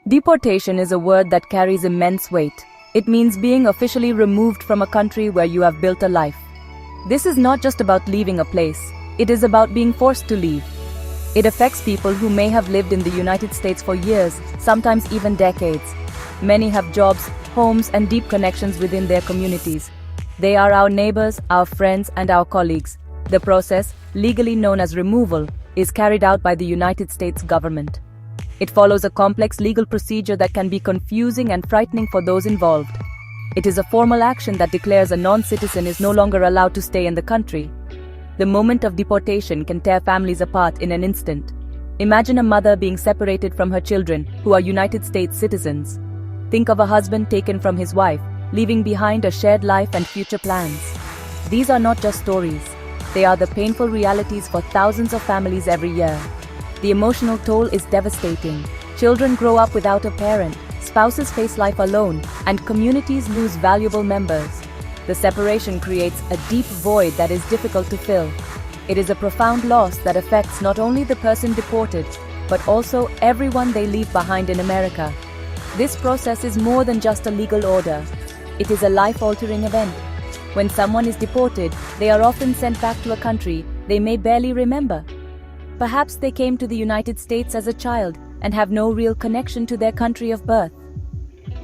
Deportation is a word that carries immense weight. It means being officially removed from a country where you have built a life. This is not just about leaving a place, it is about being forced to leave. It affects people who may have lived in the United States for years, sometimes even decades. Many have jobs, homes, and deep connections within their communities. They are our neighbors, our friends, and our colleagues. The process, legally known as removal, is carried out by the United States government. It follows a complex legal procedure that can be confusing and frightening for those involved. It is a formal action that declares a non-citizen is no longer allowed to stay in the country. The moment of deportation can tear families apart in an instant. Imagine a mother being separated from her children, who are United States citizens. Think of a husband taken from his wife, leaving behind a shared life and future plans. These are not just stories. They are the painful realities for thousands of families every year. The emotional toll is devastating. Children grow up without a parent, spouses face life alone, and communities lose valuable members. The separation creates a deep void that is difficult to fill. It is a profound loss that affects not only the person deported, but also everyone they leave behind in America. This process is more than just a legal order. It is a life-altering event. When someone is deported, they are often sent back to a country they may barely remember. Perhaps they came to the United States as a child and have no real connection to their country of birth.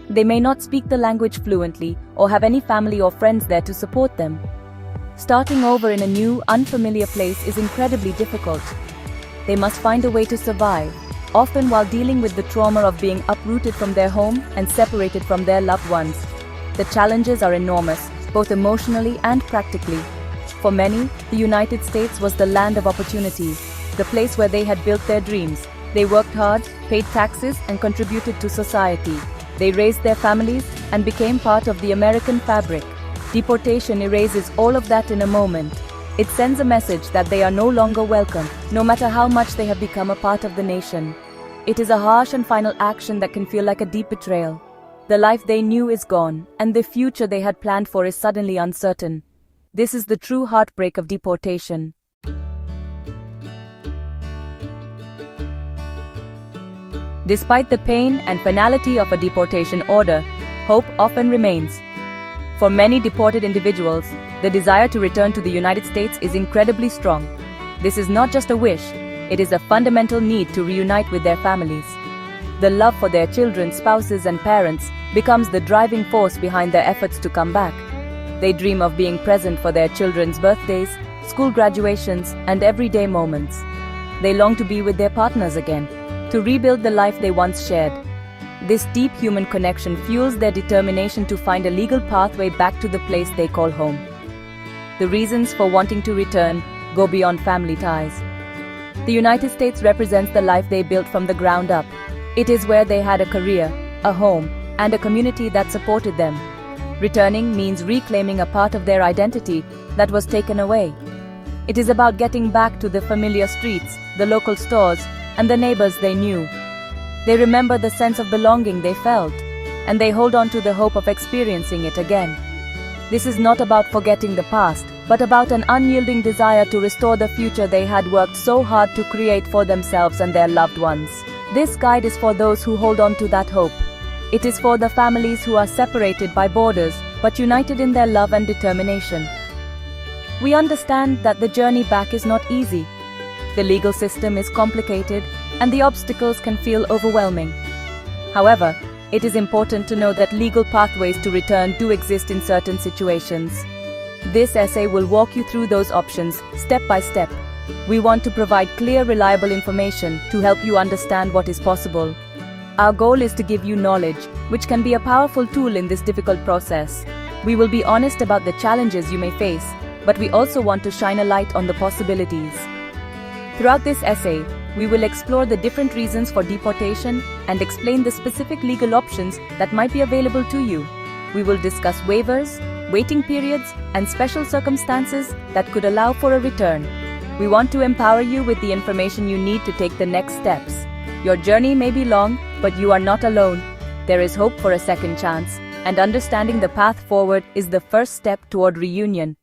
They may not speak the language fluently or have any family or friends there to support them. Starting over in a new, unfamiliar place is incredibly difficult. They must find a way to survive, often while dealing with the trauma of being uprooted from their home and separated from their loved ones. The challenges are enormous, both emotionally and practically. For many, the United States was the land of opportunity, the place where they had built their dreams. They worked hard, paid taxes, and contributed to society. They raised their families and became part of the American fabric. Deportation erases all of that in a moment. It sends a message that they are no longer welcome, no matter how much they have become a part of the nation. It is a harsh and final action that can feel like a deep betrayal. The life they knew is gone, and the future they had planned for is suddenly uncertain. This is the true heartbreak of deportation. Despite the pain and finality of a deportation order, hope often remains. For many deported individuals, the desire to return to the United States is incredibly strong. This is not just a wish, it is a fundamental need to reunite with their families. The love for their children, spouses, and parents becomes the driving force behind their efforts to come back. They dream of being present for their children's birthdays, school graduations, and everyday moments. They long to be with their partners again, to rebuild the life they once shared. This deep human connection fuels their determination to find a legal pathway back to the place they call home. The reasons for wanting to return go beyond family ties. The United States represents the life they built from the ground up. It is where they had a career, a home, and a community that supported them. Returning means reclaiming a part of their identity that was taken away. It is about getting back to the familiar streets, the local stores, and the neighbors they knew. They remember the sense of belonging they felt, and they hold on to the hope of experiencing it again. This is not about forgetting the past, but about an unyielding desire to restore the future they had worked so hard to create for themselves and their loved ones. This guide is for those who hold on to that hope. It is for the families who are separated by borders, but united in their love and determination. We understand that the journey back is not easy. The legal system is complicated, and the obstacles can feel overwhelming. However, it is important to know that legal pathways to return do exist in certain situations. This essay will walk you through those options, step by step. We want to provide clear, reliable information to help you understand what is possible. Our goal is to give you knowledge, which can be a powerful tool in this difficult process. We will be honest about the challenges you may face, but we also want to shine a light on the possibilities. Throughout this essay, we will explore the different reasons for deportation and explain the specific legal options that might be available to you. We will discuss waivers, waiting periods, and special circumstances that could allow for a return. We want to empower you with the information you need to take the next steps. Your journey may be long, but you are not alone. There is hope for a second chance, and understanding the path forward is the first step toward reunion.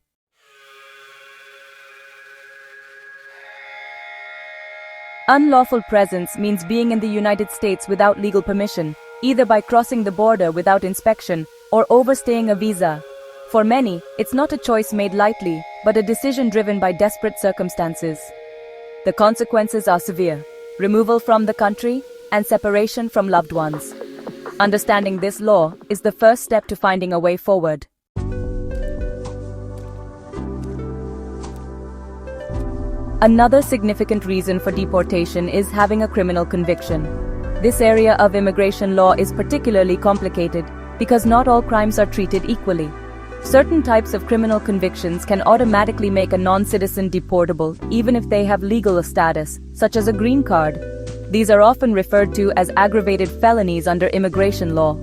Unlawful presence means being in the United States without legal permission, either by crossing the border without inspection or overstaying a visa. For many, it's not a choice made lightly, but a decision driven by desperate circumstances. The consequences are severe: removal from the country and separation from loved ones. Understanding this law is the first step to finding a way forward. Another significant reason for deportation is having a criminal conviction. This area of immigration law is particularly complicated because not all crimes are treated equally. Certain types of criminal convictions can automatically make a non-citizen deportable, even if they have legal status, such as a green card. These are often referred to as aggravated felonies under immigration law.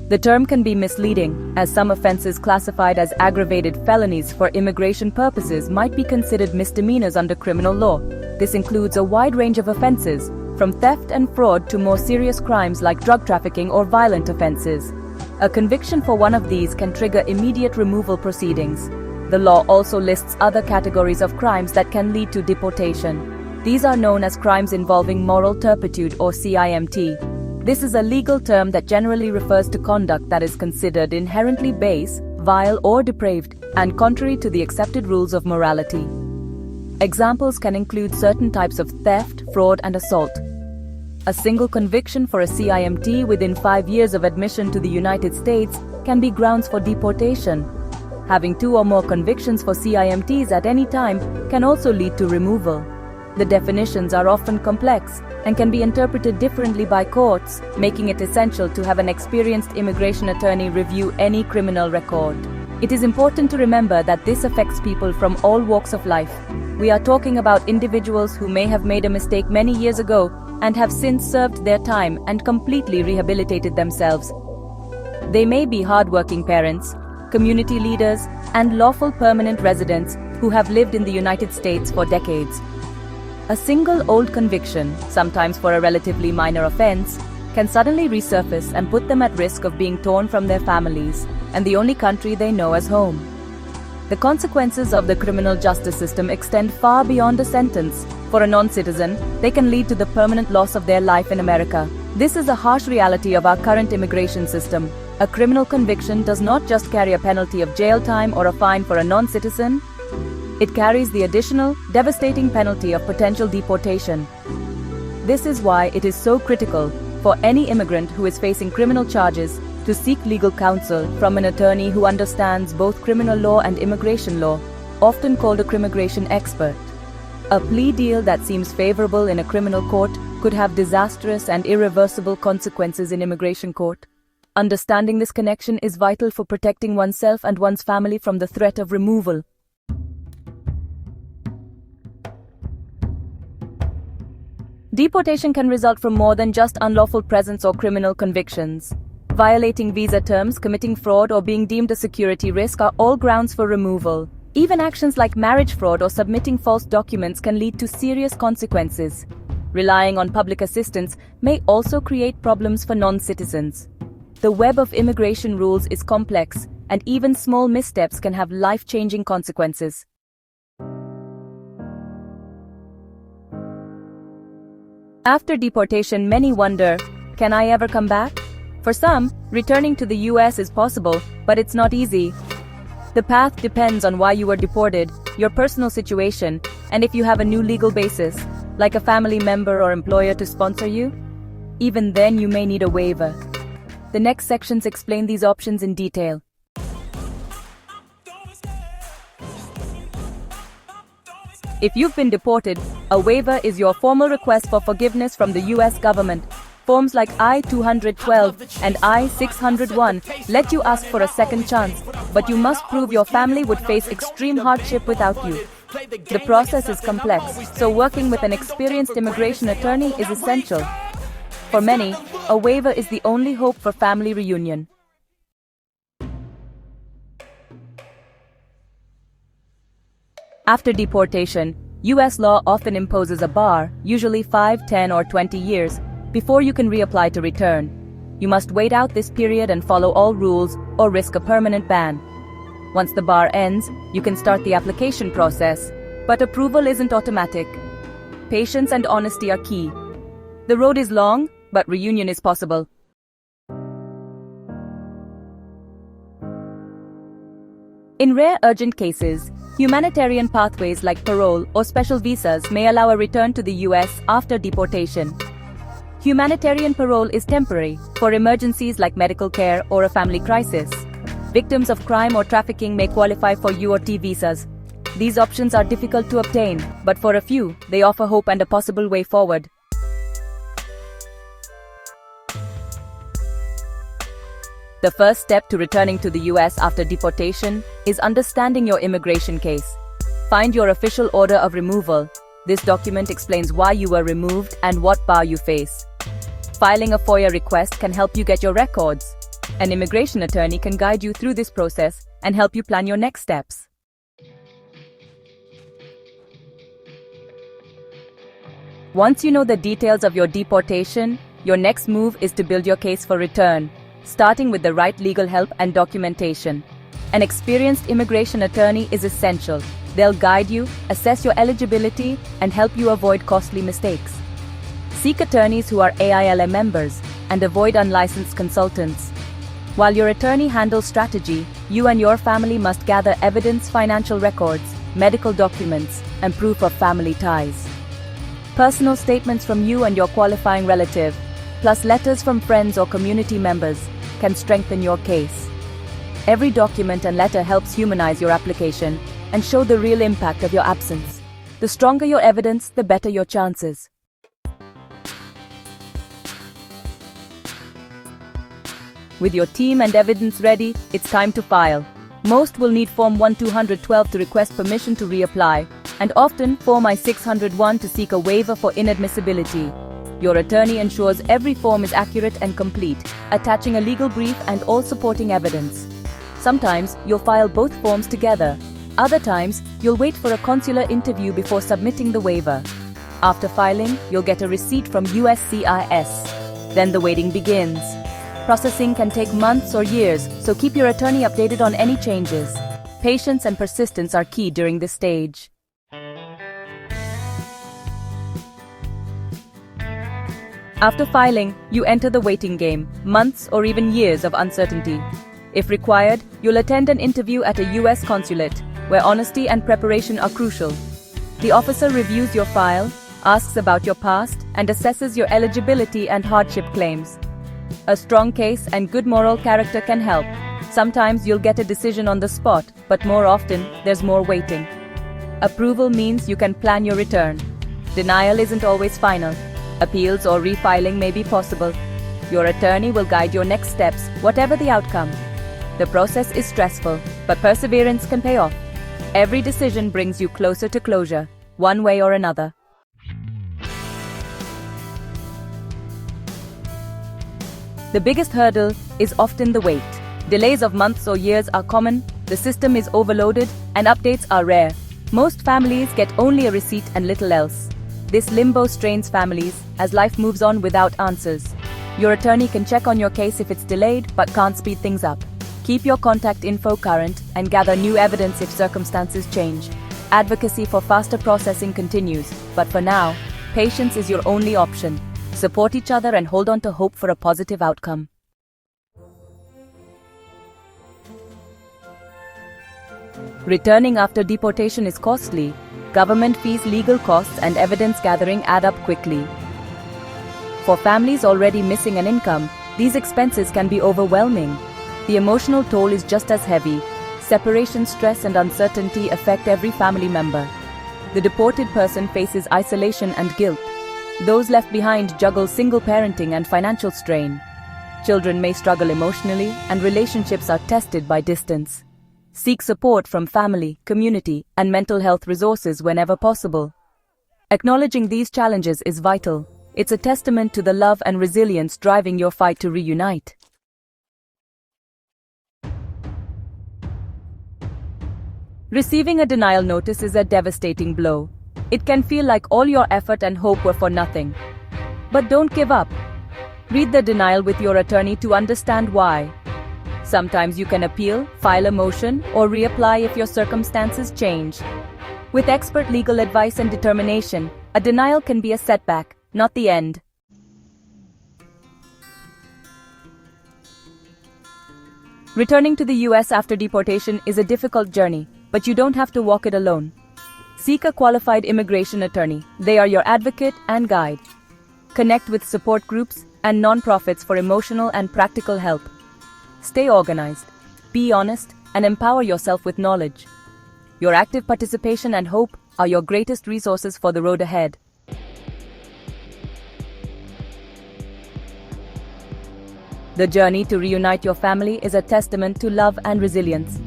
The term can be misleading, as some offenses classified as aggravated felonies for immigration purposes might be considered misdemeanors under criminal law. This includes a wide range of offenses, from theft and fraud to more serious crimes like drug trafficking or violent offenses. A conviction for one of these can trigger immediate removal proceedings. The law also lists other categories of crimes that can lead to deportation. These are known as crimes involving moral turpitude or CIMT. This is a legal term that generally refers to conduct that is considered inherently base, vile, or depraved, and contrary to the accepted rules of morality. Examples can include certain types of theft, fraud, and assault. A single conviction for a CIMT within 5 years of admission to the United States can be grounds for deportation. Having 2 or more convictions for CIMTs at any time can also lead to removal. The definitions are often complex and can be interpreted differently by courts, making it essential to have an experienced immigration attorney review any criminal record. It is important to remember that this affects people from all walks of life. We are talking about individuals who may have made a mistake many years ago and have since served their time and completely rehabilitated themselves. They may be hardworking parents, community leaders, and lawful permanent residents who have lived in the United States for decades. A single old conviction, sometimes for a relatively minor offense, can suddenly resurface and put them at risk of being torn from their families and the only country they know as home. The consequences of the criminal justice system extend far beyond a sentence. For a non-citizen, they can lead to the permanent loss of their life in America. This is a harsh reality of our current immigration system. A criminal conviction does not just carry a penalty of jail time or a fine for a non-citizen. It carries the additional, devastating penalty of potential deportation. This is why it is so critical for any immigrant who is facing criminal charges to seek legal counsel from an attorney who understands both criminal law and immigration law, often called a crimmigration expert. A plea deal that seems favorable in a criminal court could have disastrous and irreversible consequences in immigration court. Understanding this connection is vital for protecting oneself and one's family from the threat of removal. Deportation can result from more than just unlawful presence or criminal convictions. Violating visa terms, committing fraud, or being deemed a security risk are all grounds for removal. Even actions like marriage fraud or submitting false documents can lead to serious consequences. Relying on public assistance may also create problems for non-citizens. The web of immigration rules is complex, and even small missteps can have life-changing consequences. After deportation, many wonder, can I ever come back? For some, returning to the US is possible, but it's not easy. The path depends on why you were deported, your personal situation, and if you have a new legal basis, like a family member or employer to sponsor you. Even then, you may need a waiver. The next sections explain these options in detail. If you've been deported, a waiver is your formal request for forgiveness from the US government. Forms like I-212 and I-601 let you ask for a second chance, but you must prove your family would face extreme hardship without you. The process is complex, so working with an experienced immigration attorney is essential. For many, a waiver is the only hope for family reunion. After deportation, US law often imposes a bar, usually 5, 10, or 20 years, before you can reapply to return. You must wait out this period and follow all rules or risk a permanent ban. Once the bar ends, you can start the application process, but approval isn't automatic. Patience and honesty are key. The road is long, but reunion is possible. In rare urgent cases, humanitarian pathways like parole or special visas may allow a return to the US after deportation. Humanitarian parole is temporary for emergencies like medical care or a family crisis. Victims of crime or trafficking may qualify for U or T visas. These options are difficult to obtain, but for a few, they offer hope and a possible way forward. The first step to returning to the US after deportation is understanding your immigration case. Find your official order of removal. This document explains why you were removed and what bar you face. Filing a FOIA request can help you get your records. An immigration attorney can guide you through this process and help you plan your next steps. Once you know the details of your deportation, your next move is to build your case for return, starting with the right legal help and documentation. An experienced immigration attorney is essential. They'll guide you, assess your eligibility, and help you avoid costly mistakes. Seek attorneys who are AILM members and avoid unlicensed consultants. While your attorney handles strategy, you and your family must gather evidence, financial records, medical documents, and proof of family ties. Personal statements from you and your qualifying relative, plus letters from friends or community members, can strengthen your case. Every document and letter helps humanize your application and show the real impact of your absence. The stronger your evidence, the better your chances. With your team and evidence ready, it's time to file. Most will need Form 1212 to request permission to reapply, and often Form I-601 to seek a waiver for inadmissibility. Your attorney ensures every form is accurate and complete, attaching a legal brief and all supporting evidence. Sometimes you'll file both forms together. Other times, you'll wait for a consular interview before submitting the waiver. After filing, you'll get a receipt from USCIS. Then the waiting begins. Processing can take months or years, so keep your attorney updated on any changes. Patience and persistence are key during this stage. After filing, you enter the waiting game, months or even years of uncertainty. If required, you'll attend an interview at a US consulate, where honesty and preparation are crucial. The officer reviews your file, asks about your past, and assesses your eligibility and hardship claims. A strong case and good moral character can help. Sometimes you'll get a decision on the spot, but more often, there's more waiting. Approval means you can plan your return. Denial isn't always final. Appeals or refiling may be possible. Your attorney will guide your next steps, whatever the outcome. The process is stressful, but perseverance can pay off. Every decision brings you closer to closure, one way or another. The biggest hurdle is often the wait. Delays of months or years are common, the system is overloaded, and updates are rare. Most families get only a receipt and little else. This limbo strains families as life moves on without answers. Your attorney can check on your case if it's delayed but can't speed things up. Keep your contact info current and gather new evidence if circumstances change. Advocacy for faster processing continues, but for now, patience is your only option. Support each other and hold on to hope for a positive outcome. Returning after deportation is costly. Government fees, legal costs, and evidence gathering add up quickly. For families already missing an income, these expenses can be overwhelming. The emotional toll is just as heavy. Separation stress and uncertainty affect every family member. The deported person faces isolation and guilt. Those left behind juggle single parenting and financial strain. Children may struggle emotionally, and relationships are tested by distance. Seek support from family, community, and mental health resources whenever possible. Acknowledging these challenges is vital. It's a testament to the love and resilience driving your fight to reunite. Receiving a denial notice is a devastating blow. It can feel like all your effort and hope were for nothing. But don't give up. Read the denial with your attorney to understand why. Sometimes you can appeal, file a motion, or reapply if your circumstances change. With expert legal advice and determination, A denial can be a setback, not the end. Returning to the US after deportation is a difficult journey, but you don't have to walk it alone. Seek a qualified immigration attorney. They are your advocate and guide. Connect with support groups and nonprofits for emotional and practical help. Stay organized, be honest, and empower yourself with knowledge. Your active participation and hope are your greatest resources for the road ahead. The journey to reunite your family is a testament to love and resilience.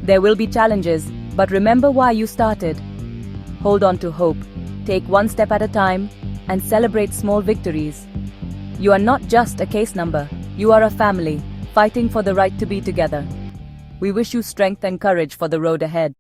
There will be challenges, but remember why you started. Hold on to hope, take one step at a time, and celebrate small victories. You are not just a case number, you are a family, fighting for the right to be together. We wish you strength and courage for the road ahead.